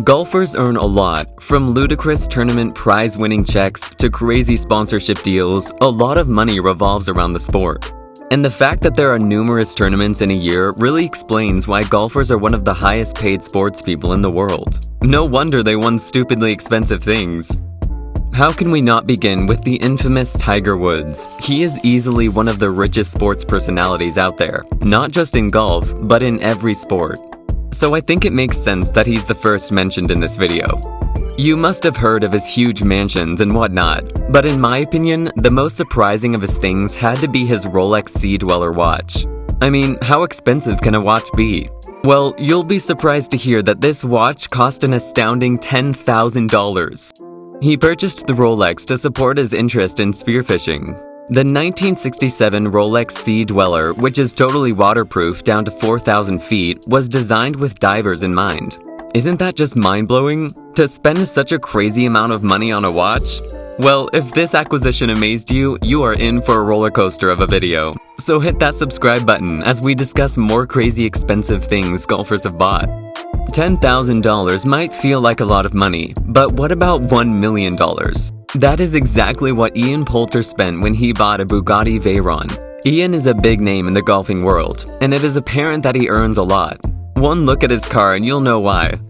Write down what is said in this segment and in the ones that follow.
Golfers earn a lot, from ludicrous tournament prize-winning checks to crazy sponsorship deals. A lot of money revolves around the sport. And the fact that there are numerous tournaments in a year really explains why golfers are one of the highest paid sports people in the world. No wonder they won stupidly expensive things. How can we not begin with the infamous Tiger Woods? He is easily one of the richest sports personalities out there, not just in golf, but in every sport. So I think it makes sense that he's the first mentioned in this video. You must have heard of his huge mansions and whatnot, but in my opinion, the most surprising of his things had to be his Rolex Sea Dweller watch. I mean, how expensive can a watch be? Well, you'll be surprised to hear that this watch cost an astounding $10,000. He purchased the Rolex to support his interest in spearfishing. The 1967 Rolex Sea Dweller, which is totally waterproof down to 4,000 feet, was designed with divers in mind. Isn't that just mind-blowing? To spend such a crazy amount of money on a watch? Well, if this acquisition amazed you, you are in for a roller coaster of a video. So hit that subscribe button as we discuss more crazy expensive things golfers have bought. $10,000 might feel like a lot of money, but what about $1 million? That is exactly what Ian Poulter spent when he bought a Bugatti Veyron. Ian is a big name in the golfing world, and it is apparent that he earns a lot. One look at his car and you'll know why.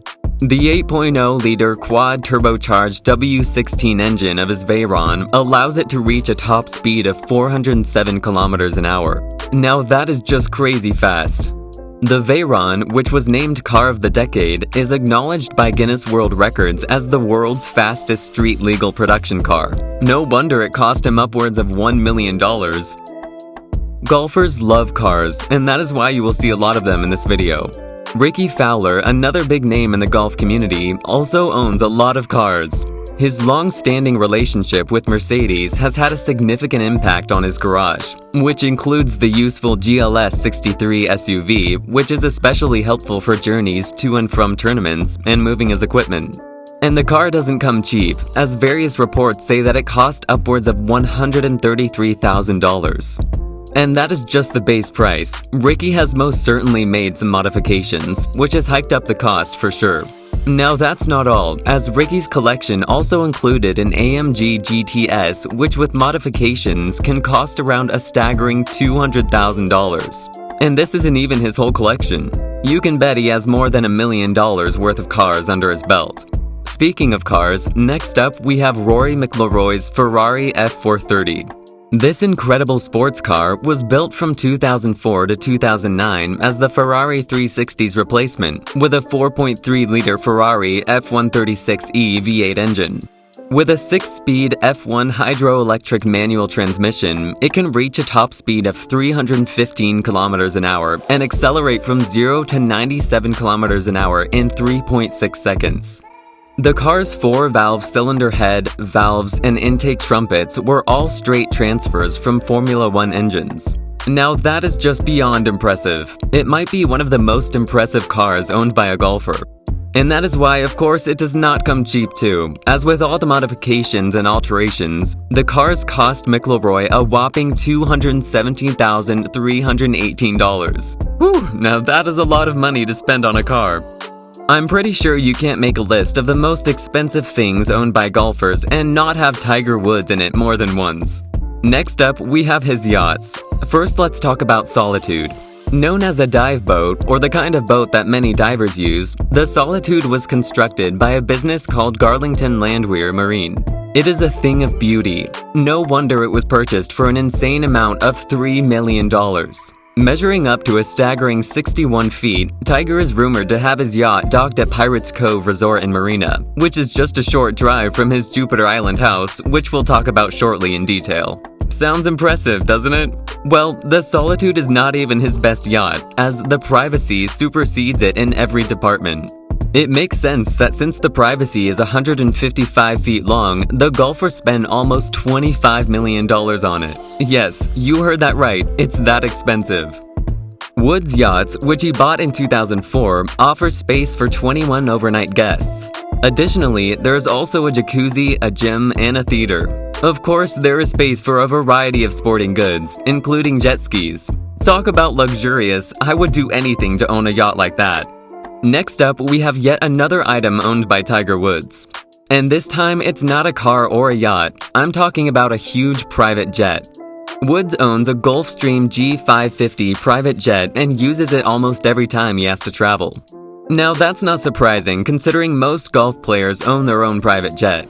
The 8.0-liter quad-turbocharged W16 engine of his Veyron allows it to reach a top speed of 407 kilometers an hour. Now that is just crazy fast. The Veyron, which was named Car of the Decade, is acknowledged by Guinness World Records as the world's fastest street-legal production car. No wonder it cost him upwards of $1 million. Golfers love cars, and that is why you will see a lot of them in this video. Ricky Fowler, another big name in the golf community, also owns a lot of cars. His long-standing relationship with Mercedes has had a significant impact on his garage, which includes the useful GLS 63 SUV, which is especially helpful for journeys to and from tournaments and moving his equipment. And the car doesn't come cheap, as various reports say that it cost upwards of $133,000. And that is just the base price. Ricky has most certainly made some modifications, which has hiked up the cost for sure. Now that's not all, as Ricky's collection also included an AMG GTS, which with modifications can cost around a staggering $200,000. And this isn't even his whole collection. You can bet he has more than $1 million worth of cars under his belt. Speaking of cars, next up we have Rory McIlroy's Ferrari F430. This incredible sports car was built from 2004 to 2009 as the Ferrari 360's replacement, with a 4.3-liter Ferrari F136e V8 engine. With a 6-speed F1 hydroelectric manual transmission, it can reach a top speed of 315 kilometers an hour and accelerate from 0 to 97 kilometers an hour in 3.6 seconds. The car's 4-valve cylinder head, valves, and intake trumpets were all straight transfers from Formula One engines. Now that is just beyond impressive. It might be one of the most impressive cars owned by a golfer. And that is why, of course, it does not come cheap too, as with all the modifications and alterations, the cars cost McIlroy a whopping $217,318. Whew, now that is a lot of money to spend on a car. I'm pretty sure you can't make a list of the most expensive things owned by golfers and not have Tiger Woods in it more than once. Next up, we have his yachts. First, let's talk about Solitude. Known as a dive boat, or the kind of boat that many divers use, the Solitude was constructed by a business called Garlington Landwehr Marine. It is a thing of beauty. No wonder it was purchased for an insane amount of $3 million. Measuring up to a staggering 61 feet, Tiger is rumored to have his yacht docked at Pirates Cove Resort and Marina, which is just a short drive from his Jupiter Island house, which we'll talk about shortly in detail. Sounds impressive, doesn't it? Well, the Solitude is not even his best yacht, as the privacy supersedes it in every department. It makes sense that since the privacy is 155 feet long, the golfer spent almost $25 million on it. Yes, you heard that right, it's that expensive. Woods Yachts, which he bought in 2004, offers space for 21 overnight guests. Additionally, there is also a jacuzzi, a gym, and a theater. Of course, there is space for a variety of sporting goods, including jet skis. Talk about luxurious, I would do anything to own a yacht like that. Next up, we have yet another item owned by Tiger Woods. And this time, it's not a car or a yacht. I'm talking about a huge private jet. Woods owns a Gulfstream G550 private jet and uses it almost every time he has to travel. Now, that's not surprising considering most golf players own their own private jet.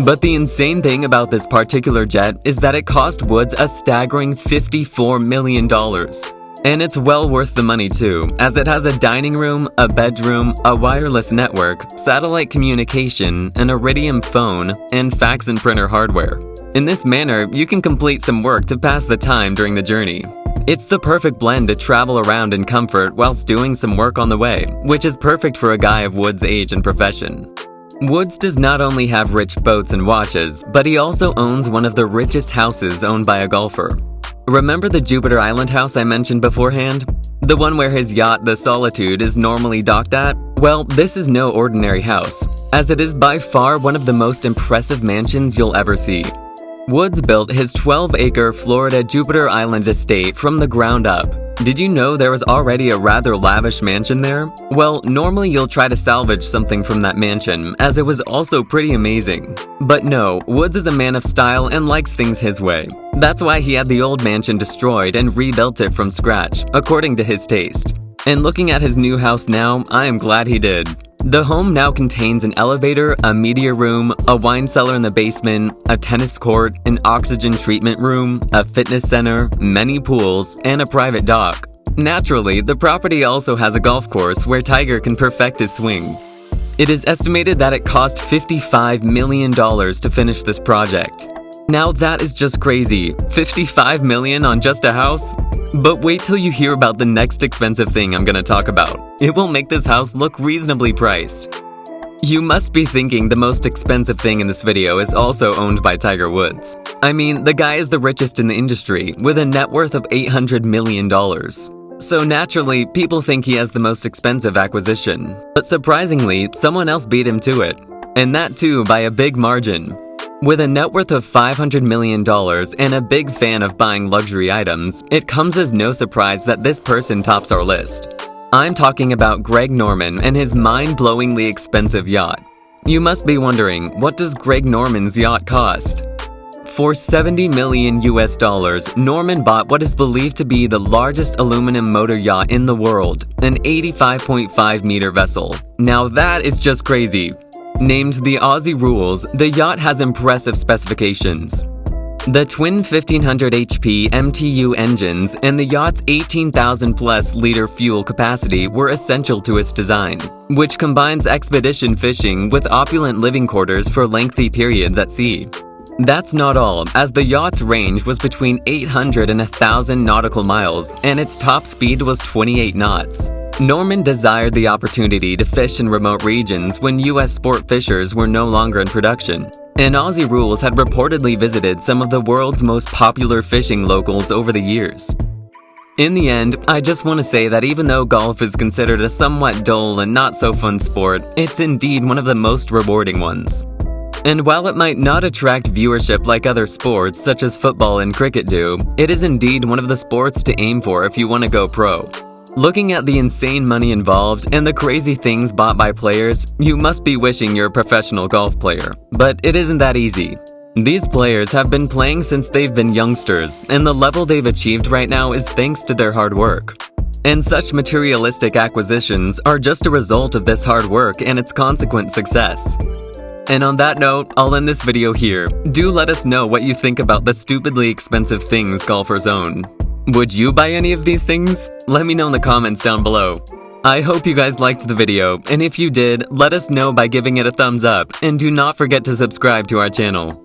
But the insane thing about this particular jet is that it cost Woods a staggering $54 million. And it's well worth the money too, as it has a dining room, a bedroom, a wireless network, satellite communication, an Iridium phone, and fax and printer hardware. In this manner, you can complete some work to pass the time during the journey. It's the perfect blend to travel around in comfort whilst doing some work on the way, which is perfect for a guy of Woods' age and profession. Woods does not only have rich boats and watches, but he also owns one of the richest houses owned by a golfer. Remember the Jupiter Island house I mentioned beforehand? The one where his yacht, the Solitude, is normally docked at? Well, this is no ordinary house, as it is by far one of the most impressive mansions you'll ever see. Woods built his 12-acre Florida Jupiter Island estate from the ground up. Did you know there was already a rather lavish mansion there? Well, normally you'll try to salvage something from that mansion, as it was also pretty amazing. But no, Woods is a man of style and likes things his way. That's why he had the old mansion destroyed and rebuilt it from scratch, according to his taste. And looking at his new house now, I am glad he did. The home now contains an elevator, a media room, a wine cellar in the basement, a tennis court, an oxygen treatment room, a fitness center, many pools, and a private dock. Naturally, the property also has a golf course where Tiger can perfect his swing. It is estimated that it cost $55 million to finish this project. Now that is just crazy. $55 million on just a house? But wait till you hear about the next expensive thing I'm gonna talk about. It will make this house look reasonably priced. You must be thinking the most expensive thing in this video is also owned by Tiger Woods. I mean, the guy is the richest in the industry, with a net worth of $800 million. So naturally, people think he has the most expensive acquisition. But surprisingly, someone else beat him to it. And that too by a big margin. With a net worth of $500 million and a big fan of buying luxury items, it comes as no surprise that this person tops our list. I'm talking about Greg Norman and his mind-blowingly expensive yacht. You must be wondering, what does Greg Norman's yacht cost? For $70 million US, Norman bought what is believed to be the largest aluminum motor yacht in the world, an 85.5-meter vessel. Now that is just crazy. Named the Aussie Rules, the yacht has impressive specifications. The twin 1500 HP MTU engines and the yacht's 18,000-plus liter fuel capacity were essential to its design, which combines expedition fishing with opulent living quarters for lengthy periods at sea. That's not all, as the yacht's range was between 800 and 1,000 nautical miles, and its top speed was 28 knots. Norman desired the opportunity to fish in remote regions when U.S. sport fishers were no longer in production, and Aussie Rules had reportedly visited some of the world's most popular fishing locals over the years. In the end, I just want to say that even though golf is considered a somewhat dull and not so fun sport, it's indeed one of the most rewarding ones. And while it might not attract viewership like other sports such as football and cricket do, it is indeed one of the sports to aim for if you want to go pro. Looking at the insane money involved and the crazy things bought by players, you must be wishing you're a professional golf player. But it isn't that easy. These players have been playing since they've been youngsters, and the level they've achieved right now is thanks to their hard work. And such materialistic acquisitions are just a result of this hard work and its consequent success. And on that note, I'll end this video here. Do let us know what you think about the stupidly expensive things golfers own. Would you buy any of these things? Let me know in the comments down below. I hope you guys liked the video, and if you did, let us know by giving it a thumbs up, and do not forget to subscribe to our channel.